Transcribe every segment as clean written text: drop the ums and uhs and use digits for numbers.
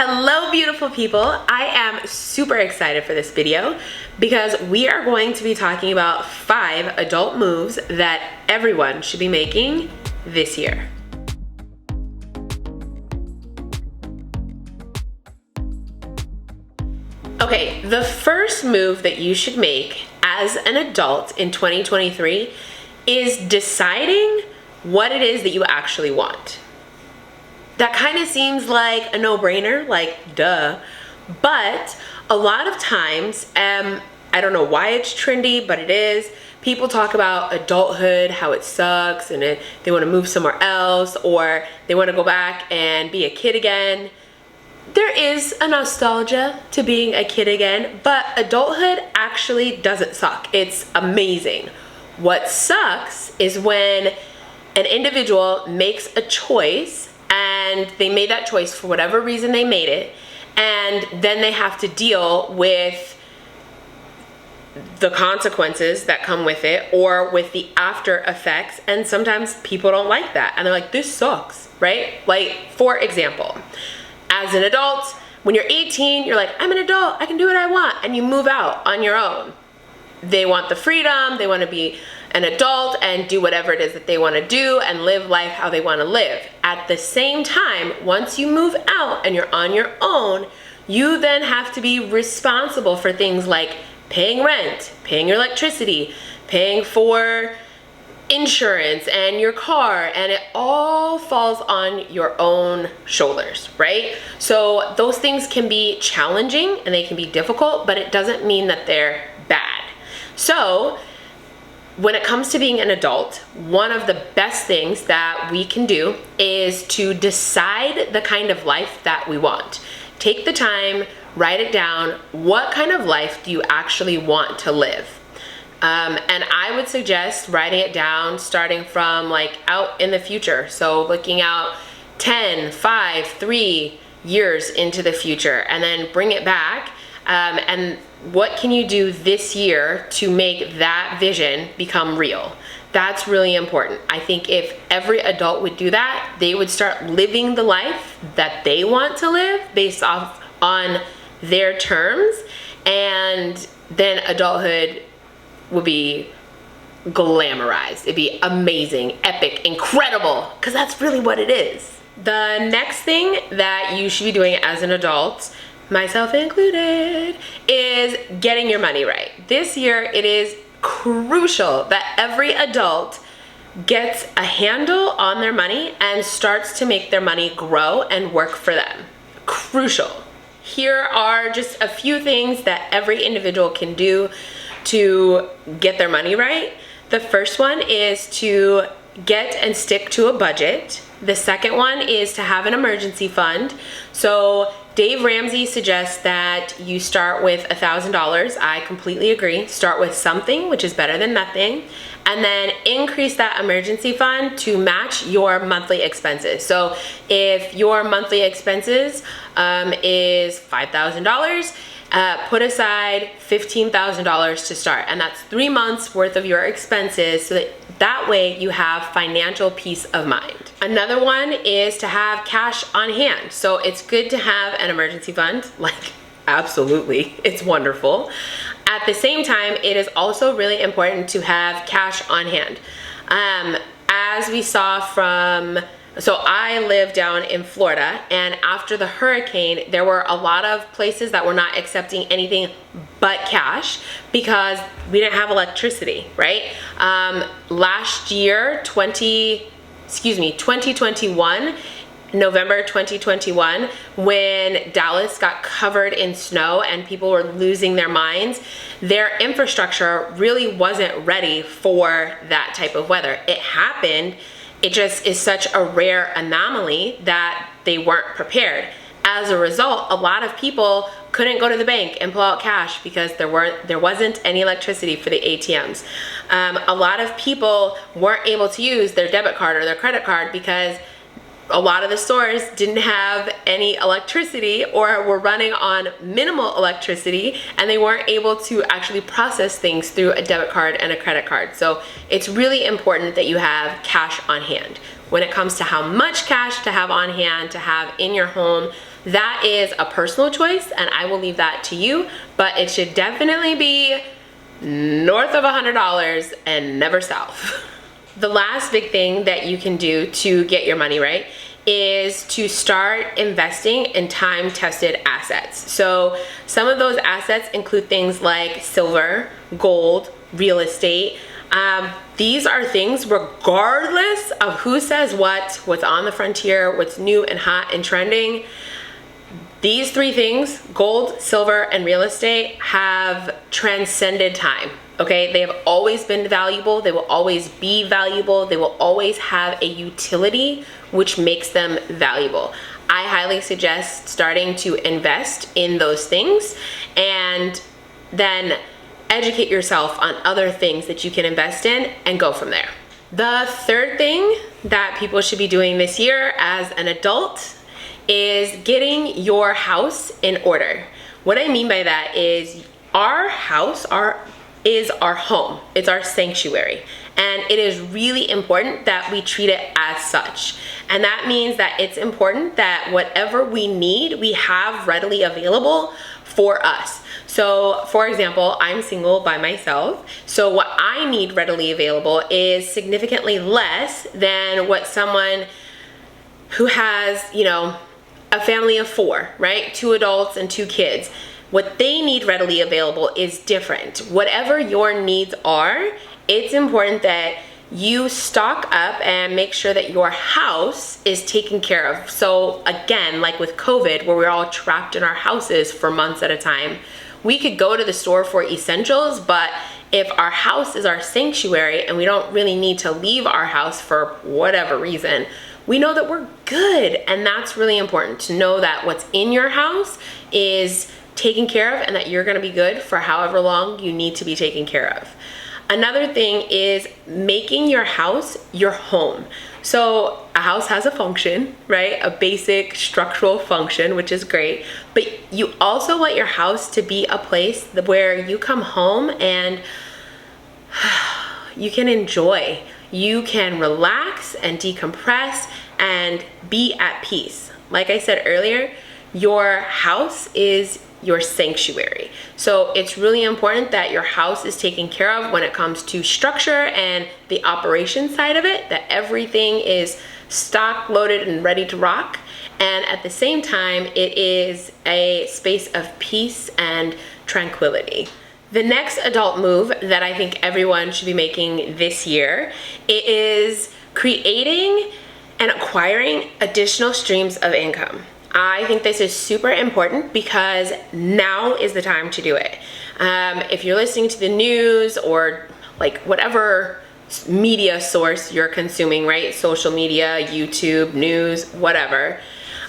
Hello beautiful people. I am super excited for this video because we are going to be talking about 5 adult moves that everyone should be making this year. Okay, the first move that you should make as an adult in 2023 is deciding what it is that you actually want. That kind of seems like a no-brainer, like duh, but a lot of times, I don't know why it's trendy, but it is. People talk about adulthood, how it sucks, and they want to move somewhere else, or they want to go back and be a kid again. There is a nostalgia to being a kid again, but adulthood actually doesn't suck. It's amazing. What sucks is when an individual makes a choice and they made that choice for whatever reason they made it, and then they have to deal with the consequences that come with it or with the after effects, and sometimes people don't like that and they're like, this sucks, right? Like, for example, as an adult, when you're 18, you're like, I'm an adult, I can do what I want, and you move out on your own. They want the freedom, they want to be an adult and do whatever it is that they want to do and live life how they want to live. At the same time, once you move out and you're on your own, you then have to be responsible for things like paying rent, paying your electricity, paying for insurance and your car, and it all falls on your own shoulders, right? So those things can be challenging and they can be difficult, but it doesn't mean that they're bad. So when it comes to being an adult, one of the best things that we can do is to decide the kind of life that we want. Take the time, write it down. What kind of life do you actually want to live? And I would suggest writing it down starting from like out in the future. So looking out 10, 5, 3 years into the future, and then bring it back. And what can you do this year to make that vision become real? That's really important. I think if every adult would do that, they would start living the life that they want to live based off on their terms, and then adulthood would be glamorized. It'd be amazing, epic, incredible, because that's really what it is. The next thing that you should be doing as an adult, myself included, is getting your money right. This year, it is crucial that every adult gets a handle on their money and starts to make their money grow and work for them. Crucial. Here are just a few things that every individual can do to get their money right. The first one is to get and stick to a budget. The second one is to have an emergency fund. So Dave Ramsey suggests that you start with $1,000. I completely agree. Start with something, which is better than nothing, and then increase that emergency fund to match your monthly expenses. So if your monthly expenses is $5,000, put aside $15,000 to start, and that's 3 months worth of your expenses, so that way you have financial peace of mind. Another one is to have cash on hand. So it's good to have an emergency fund, like absolutely, it's wonderful. At the same time, it is also really important to have cash on hand. As we saw so I live down in Florida, and after the hurricane, there were a lot of places that were not accepting anything but cash because we didn't have electricity, right? Last year, 2021, November 2021, when Dallas got covered in snow and people were losing their minds, their infrastructure really wasn't ready for that type of weather. It happened. It just is such a rare anomaly that they weren't prepared. As a result, a lot of people couldn't go to the bank and pull out cash because there wasn't any electricity for the ATMs. A lot of people weren't able to use their debit card or their credit card because a lot of the stores didn't have any electricity or were running on minimal electricity, and they weren't able to actually process things through a debit card and a credit card. So it's really important that you have cash on hand. When it comes to how much cash to have on hand, to have in your home, That is a personal choice, and I will leave that to you, but it should definitely be north of $100 and never south. The last big thing that you can do to get your money right is to start investing in time-tested assets. So some of those assets include things like silver, gold, real estate. These are things regardless of who says what's on the frontier, what's new and hot and trending. These three things, gold, silver, and real estate, have transcended time. Okay, they have always been valuable, they will always be valuable, they will always have a utility which makes them valuable. I highly suggest starting to invest in those things and then educate yourself on other things that you can invest in and go from there. The third thing that people should be doing this year as an adult is getting your house in order. What I mean by that is our house is our home. It's our sanctuary. And it is really important that we treat it as such. And that means that it's important that whatever we need, we have readily available for us. So for example, I'm single by myself. So what I need readily available is significantly less than what someone who has, a family of 4, right? 2 adults and 2 kids. What they need readily available is different. Whatever your needs are, it's important that you stock up and make sure that your house is taken care of. So again, like with COVID, where we're all trapped in our houses for months at a time, we could go to the store for essentials, but if our house is our sanctuary and we don't really need to leave our house for whatever reason, we know that we're good. And that's really important to know that what's in your house is taken care of and that you're gonna be good for however long you need to be taken care of. Another thing is making your house your home. So a house has a function, right? A basic structural function, which is great, but you also want your house to be a place where you come home and you can enjoy. You can relax and decompress and be at peace. Like I said earlier, your house is your sanctuary. So it's really important that your house is taken care of when it comes to structure and the operation side of it, that everything is stocked, loaded, and ready to rock. And at the same time, it is a space of peace and tranquility. The next adult move that I think everyone should be making this year is creating and acquiring additional streams of income. I think this is super important because now is the time to do it. If you're listening to the news or like whatever media source you're consuming, right? Social media, YouTube, news, whatever.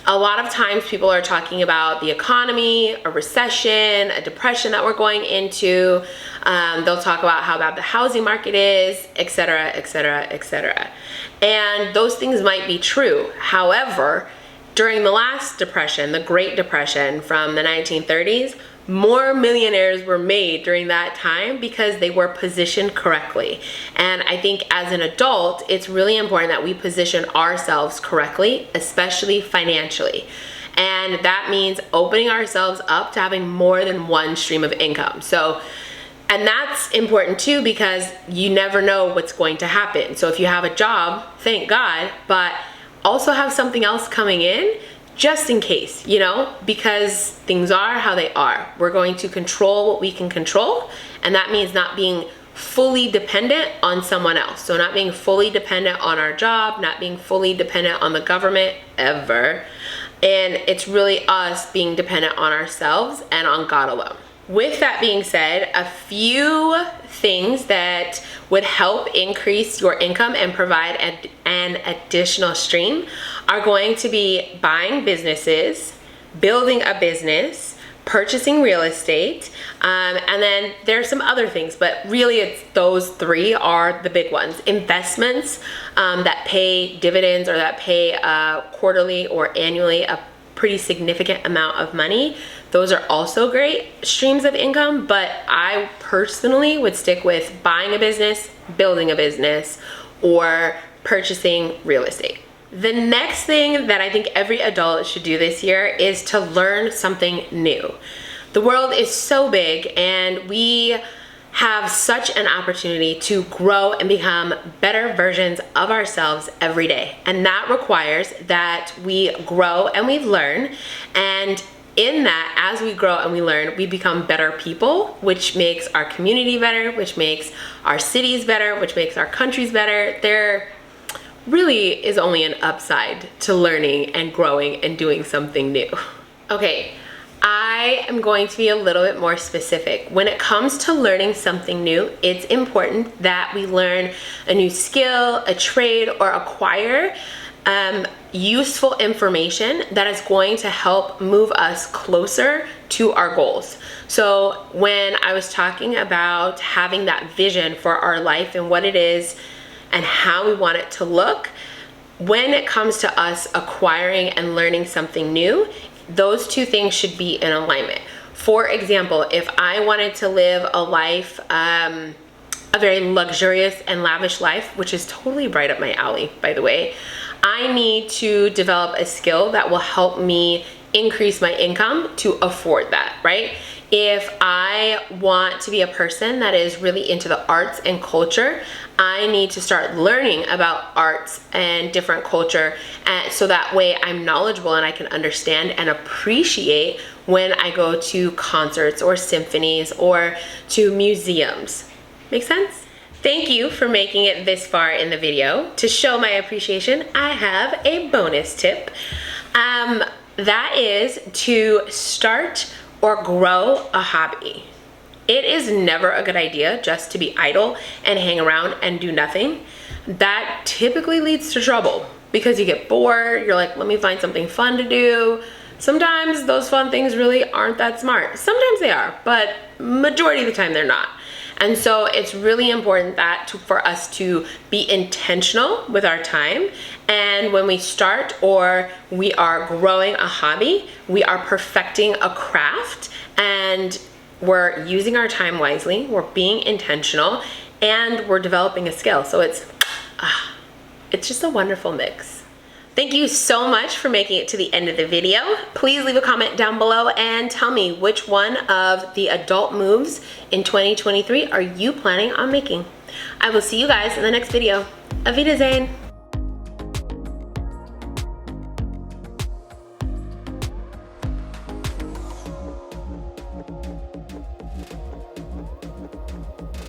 A lot of times people are talking about the economy, a recession, a depression that we're going into. They'll talk about how bad the housing market is, etc., etc., etc. And those things might be true. However, during the last depression, the Great Depression from the 1930s, more millionaires were made during that time because they were positioned correctly. And I think as an adult, it's really important that we position ourselves correctly, especially financially. And that means opening ourselves up to having more than one stream of income. And that's important too because you never know what's going to happen. So if you have a job, thank God, but also have something else coming in just in case, because things are how they are. We're going to control what we can control, and that means not being fully dependent on someone else. So not being fully dependent on our job, not being fully dependent on the government ever. And it's really us being dependent on ourselves and on God alone. With that being said, a few things that would help increase your income and provide an additional stream are going to be buying businesses, building a business, purchasing real estate, and then there's some other things, but really it's those 3 are the big ones. Investments that pay dividends or that pay quarterly or annually a pretty significant amount of money. Those are also great streams of income, but I personally would stick with buying a business, building a business, or purchasing real estate. The next thing that I think every adult should do this year is to learn something new. The world is so big and we have such an opportunity to grow and become better versions of ourselves every day. And that requires that we grow and we learn. And in that, as we grow and we learn, we become better people, which makes our community better, which makes our cities better, which makes our countries better. There really is only an upside to learning and growing and doing something new. Okay, I am going to be a little bit more specific. When it comes to learning something new, it's important that we learn a new skill, a trade, or acquire useful information that is going to help move us closer to our goals. So when I was talking about having that vision for our life and what it is and how we want it to look, when it comes to us acquiring and learning something new, those two things should be in alignment. For example, if I wanted to live a life, a very luxurious and lavish life, which is totally right up my alley, by the way, I need to develop a skill that will help me increase my income to afford that, right? If I want to be a person that is really into the arts and culture, I need to start learning about arts and different culture, and so that way I'm knowledgeable and I can understand and appreciate when I go to concerts or symphonies or to museums. Make sense? Thank you for making it this far in the video. To show my appreciation, I have a bonus tip. That is to start or grow a hobby. It is never a good idea just to be idle and hang around and do nothing. That typically leads to trouble because you get bored, you're like, let me find something fun to do. Sometimes those fun things really aren't that smart. Sometimes they are, but majority of the time they're not. And so it's really important that for us to be intentional with our time. And when we start or we are growing a hobby, we are perfecting a craft and we're using our time wisely, we're being intentional, and we're developing a skill. So it's just a wonderful mix. Thank you so much for making it to the end of the video. Please leave a comment down below and tell me which one of the adult moves in 2023 are you planning on making. I will see you guys in the next video. Auf Wiedersehen.